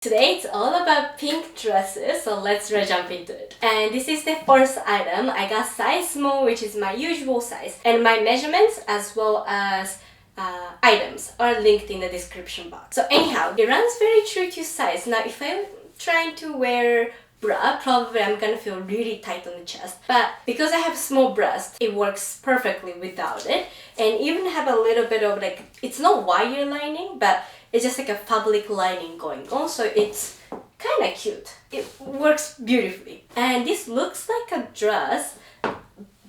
Today it's all about pink dresses, so let's jump into it. And this is the first item. I got size small, which is my usual size, and my measurements as well as items are linked in the description box. So anyhow, it runs very true to size. Now if I'm trying to wear bra, probably I'm gonna feel really tight on the chest, but because I have small breast, it works perfectly without it, and even have a little bit of like, it's not wire lining, but it's just like a fabric lining going on, so it's kind of cute. It works beautifully. And this looks like a dress,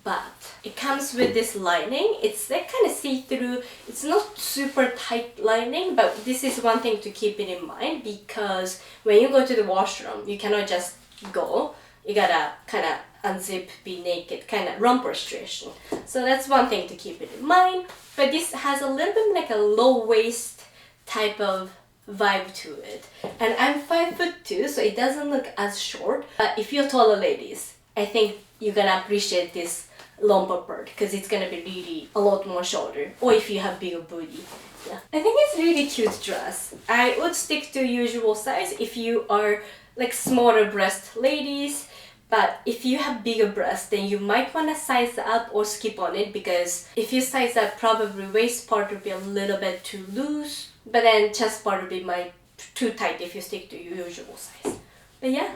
but it comes with this lining. It's like kind of see-through. It's not super tight lining, but this is one thing to keep it in mind, because when you go to the washroom, you cannot just go. You gotta kind of unzip, be naked, kind of romper situation. So that's one thing to keep it in mind. But this has a little bit like a low waist type of vibe to it, and I'm 5'2", so it doesn't look as short. But if you're taller ladies, I think you're gonna appreciate this romper part, because it's gonna be really a lot more shoulder, or if you have bigger booty. Yeah, I think it's really cute dress. I would stick to usual size if you are like smaller breast ladies, but if you have bigger breasts, then you might want to size up or skip on it, because if you size up, probably waist part will be a little bit too loose, but then chest part will be too tight if you stick to your usual size. But yeah,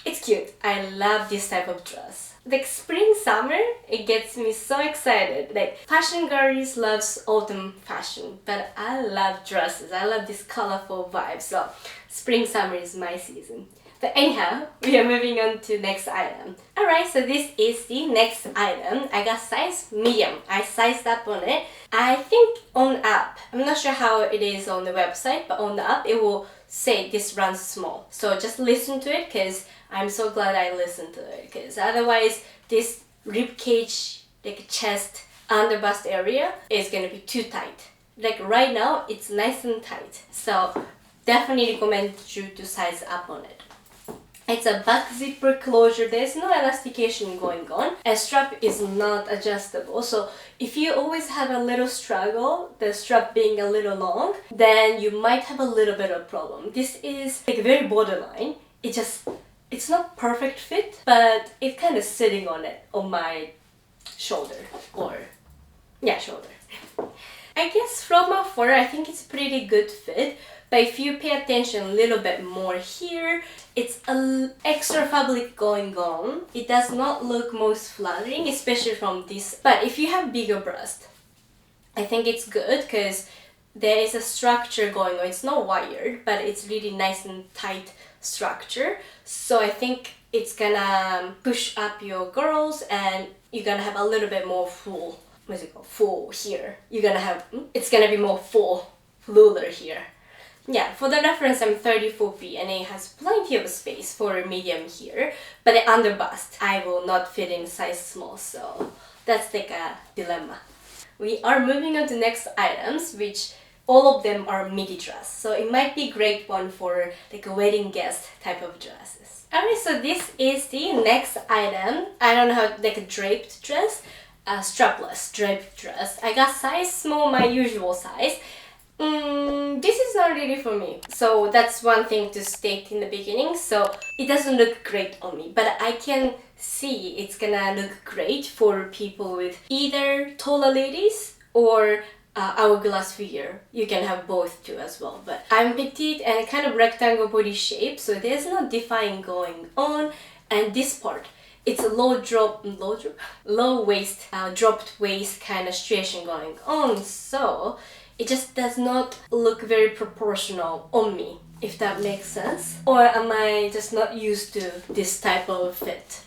it's cute. I love this type of dress. Like spring, summer, it gets me so excited. Like fashion girls loves autumn fashion, but I love dresses. I love this colorful vibe. So spring, summer is my season. But anyhow, we are moving on to next item. Alright, so this is the next item. I got size medium. I sized up on it. I think on app, I'm not sure how it is on the website, but on the app it will say this runs small. So just listen to it, because I'm so glad I listened to it, because otherwise this rib cage, like chest, under bust area is gonna be too tight. Like right now, it's nice and tight. So definitely recommend you to size up on it. It's a back zipper closure. There's no elastication going on, and strap is not adjustable. So if you always have a little struggle, the strap being a little long, then you might have a little bit of problem. This is like very borderline. It's not perfect fit, but it's kind of sitting on it, on my shoulder, or yeah, shoulder. I guess from afar, I think it's pretty good fit. But if you pay attention a little bit more here, it's an extra fabric going on. It does not look most flattering, especially from this. But if you have bigger breast, I think it's good, because there is a structure going on. It's not wired, but it's really nice and tight structure. So I think it's gonna push up your girls, and you're gonna have a little bit more full, what's it called? Full here. You're gonna have, it's gonna be more fuller here. Yeah, for the reference, I'm 34p, and it has plenty of space for a medium here, but the under bust, I will not fit in size small, so that's like a dilemma. We are moving on to next items, which all of them are midi dress, so it might be a great one for like a wedding guest type of dresses. Alright, so this is the next item. I don't know how, like a draped dress, strapless draped dress. I got size small, my usual size. This is not really for me, so that's one thing to state in the beginning. So it doesn't look great on me, but I can see it's gonna look great for people with either taller ladies or hourglass figure. You can have both too as well, but I'm petite and kind of rectangle body shape, so there's no define going on. And this part, it's a low waist, dropped waist kind of situation going on, so it just does not look very proportional on me, if that makes sense. Or am I just not used to this type of fit?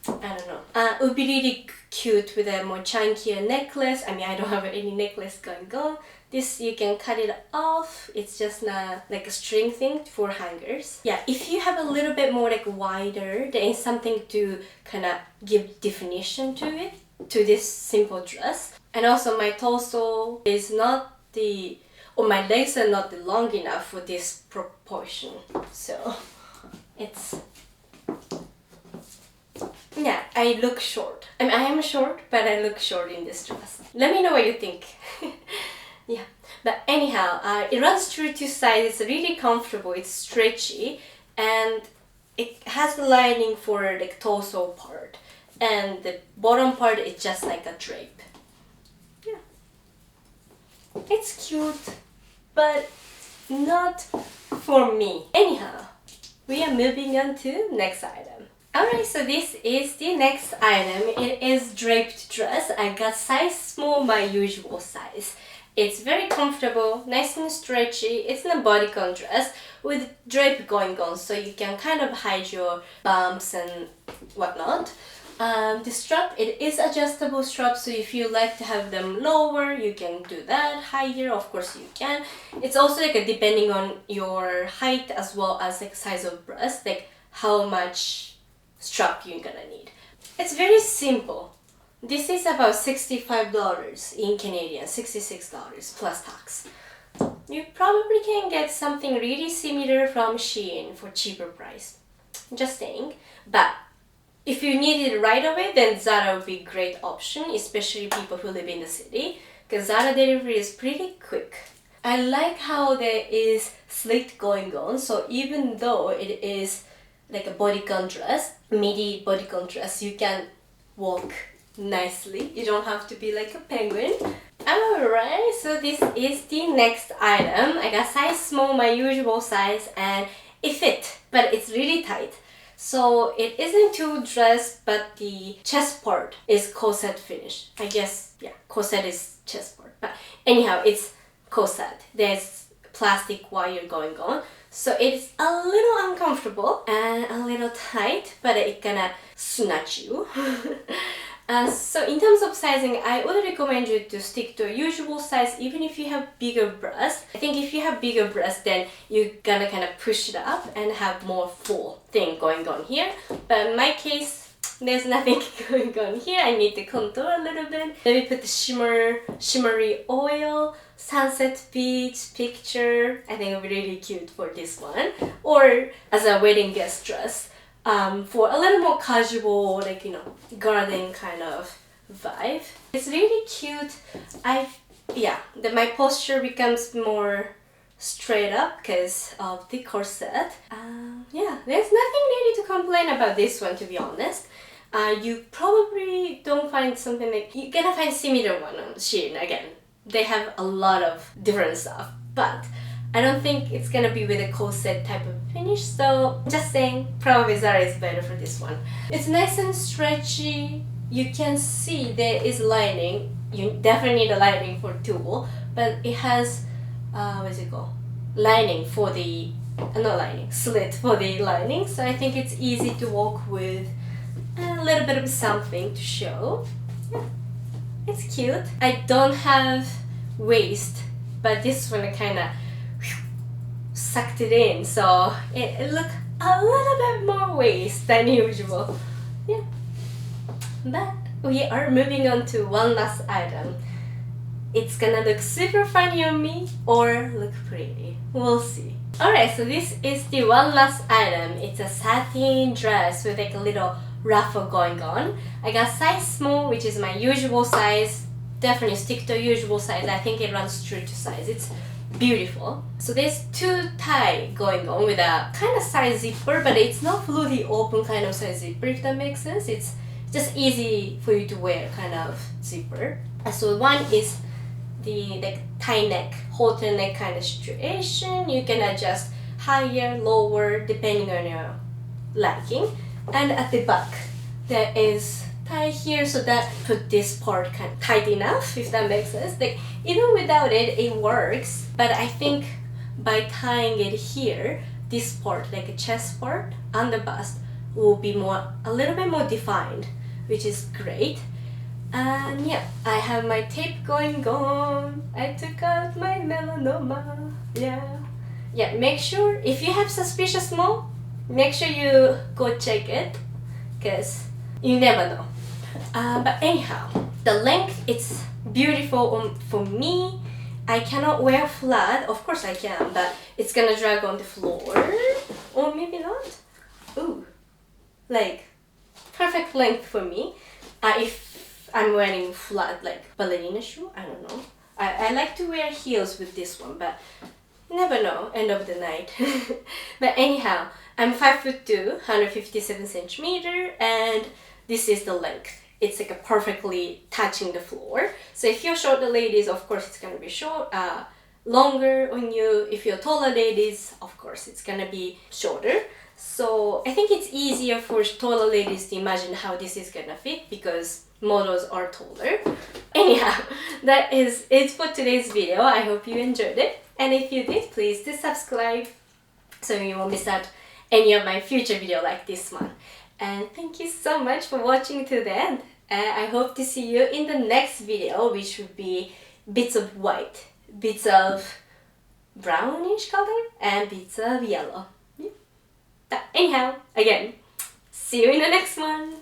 I don't know. It would be really cute with a more chunkier necklace. I mean, I don't have any necklace going on. This, you can cut it off. It's just not like a string thing for hangers. Yeah, if you have a little bit more like wider, there is something to kind of give definition to it, to this simple dress. And also my torso is not or my legs are not long enough for this proportion. So it's, yeah, I look short. I mean, I am short, but I look short in this dress. Let me know what you think. Yeah, But anyhow, it runs true to size. It's really comfortable, it's stretchy, and it has the lining for the torso part, and the bottom part is just like a drape. Yeah, it's cute, but not for me. Anyhow, we are moving on to next item. Alright, so this is the next item. It is draped dress. I got size small, my usual size. It's very comfortable, nice and stretchy. It's a bodycon dress with drape going on, so you can kind of hide your bumps and whatnot. The strap, it is adjustable strap, so if you like to have them lower, you can do that. Higher, of course you can. It's also like a, depending on your height as well as like size of breast, like how much strap you're gonna need. It's very simple. This is about $65 in Canadian, $66 plus tax. You probably can get something really similar from Shein for cheaper price. Just saying. But if you need it right away, then Zara would be a great option, especially people who live in the city, because Zara delivery is pretty quick. I like how there is slit going on, so even though it is like a bodycon dress, MIDI bodycon dress, you can walk nicely. You don't have to be like a penguin. Alright, so this is the next item. I got size small, my usual size, and it fit, but it's really tight. So it isn't too dressed, but the chest part is corset finish. I guess, yeah, corset is chest part. But anyhow, it's corset. There's plastic wire going on. So it's a little uncomfortable and a little tight, but it gonna snatch you. So in terms of sizing, I would recommend you to stick to a usual size even if you have bigger breasts. I think if you have bigger breasts, then you're gonna kind of push it up and have more full thing going on here. But in my case, there's nothing going on here. I need to contour a little bit. Let me put the shimmery oil, sunset beach picture. I think it'll be really cute for this one. Or as a wedding guest dress. For a little more casual, like, you know, garden kind of vibe. It's really cute. My posture becomes more straight up because of the corset. Yeah, there's nothing really to complain about this one, to be honest. You probably don't find something like, you're gonna find similar one on Shein again. They have a lot of different stuff, but I don't think it's gonna be with a corset type of finish, so just saying, probably Zara is better for this one. It's nice and stretchy. You can see there is lining. You definitely need a lining for TULLE, but it has, what's it called? Lining for the, not lining, slit for the lining, so I think it's easy to walk with a little bit of something to show. Yeah, it's cute. I don't have waist, but this one kind of sucked it in, so it looked a little bit more waist than usual. Yeah, but we are moving on to one last item. It's gonna look super funny on me or look pretty. We'll see. Alright, so this is the one last item. It's a satin dress with like a little ruffle going on. I got size small, which is my usual size. Definitely stick to usual size. I think it runs true to size. It's beautiful. So there's two tie going on with a kind of side zipper, but it's not fully open kind of side zipper, if that makes sense. It's just easy for you to wear kind of zipper. So one is the like tie neck, halter neck kind of situation. You can adjust higher, lower, depending on your liking. And at the back, there is tie here, so that put this part kind of tight enough, if that makes sense. Like even without it, it works. But I think by tying it here, this part, like a chest part and the bust, will be a little bit more defined, which is great. And yeah, I have my tape going on. I took out my melanoma. Yeah, make sure if you have suspicious mole, make sure you go check it, because you never know. But anyhow, the length, it's beautiful for me. I cannot wear flat. Of course I can, but it's gonna drag on the floor. Or maybe not. Ooh, like perfect length for me. If I'm wearing flat like ballerina shoe, I don't know. I like to wear heels with this one, but you never know, end of the night. But anyhow, I'm 5'2", 157 centimeter, and this is the length. It's like a perfectly touching the floor. So if you're shorter ladies, of course it's gonna be longer on you. If you're taller ladies, of course it's gonna be shorter. So I think it's easier for taller ladies to imagine how this is gonna fit because models are taller. Anyhow, that is it for today's video. I hope you enjoyed it. And if you did, please do subscribe so you won't miss out any of my future video like this one. And thank you so much for watching to the end. I hope to see you in the next video, which would be bits of white, bits of brownish color, and bits of yellow. Yeah. But anyhow, again, see you in the next one.